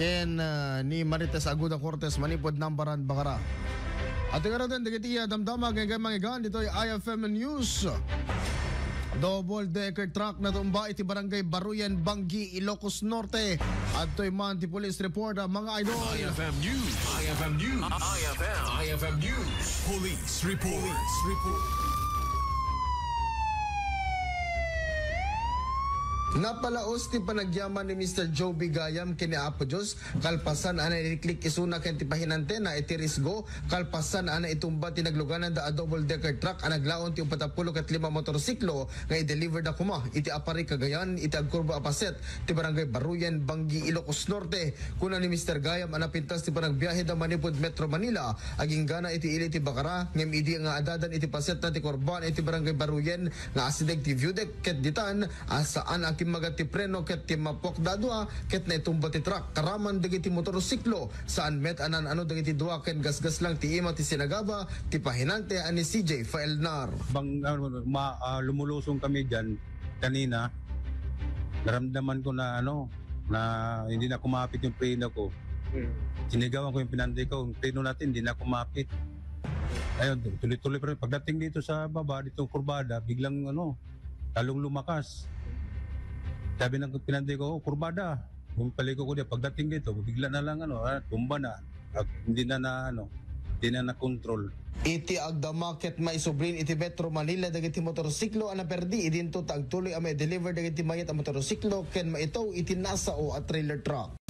ken ni Marites Aguda Cortes manipod nambaran bakara. At nga rin digiti damdama kay mangigan dito ay IFM News. Double decker truck na tumba iti barangay Baruyan, Banggi, Ilocos Norte. At to'y man ti police report mga idol. IFM News. IFM News. IFM News. Police report. Napalaos ti panagyaman ni Mr. Joe Bigayam kini Apo Diyos, kalpasan ana iliklik isuna ken ti pahinante na iti risgo, kalpasan ana itumba ti nagluganan da a double decker truck ang naglaon ti 45 motorsiklo nga i-deliver da kuma iti Apari Cagayan iti agkurba apaset ti barangay Baruyan, Banggi, Ilocos Norte. Kuna ni Mr. Gayam ana pintas ti panagbiyahe da manipod Metro Manila aging gana iti ili ti Bakara ngem idi nga adadan iti paset na ti korban iti barangay Baruyan nga asideg ti viewdeck ket ditan asaan magati preno ket ti mapok dadua ket na itumba ti truck karaman dagiti motorsiklo saan met anan ano dagiti dua ken gasgas lang ti ima ti sinagaba ti pahinante ani CJ Faelnar. Lumulusong kami diyan kanina, naramdaman ko na na hindi na kumapit yung preno ko. Sinigawan ko yung pinanday ko, yung preno natin hindi na kumapit. Ayun, tuloy-tuloy pa rin. Pagdating dito sa baba, ditong kurbada, biglang talong lumakas. Sabi ng pinanday ko, kurbada. Yung paliko ko diyan, pagdating dito, bigla na lang tumba na. Hindi na na-control. Iti agdamakit maisubrin iti Metro Manila dagiti motorsiklo ana perdi idinto tagtuloy may deliver dagiti mayat a motorsiklo ken maitaw iti nasao a trailer truck.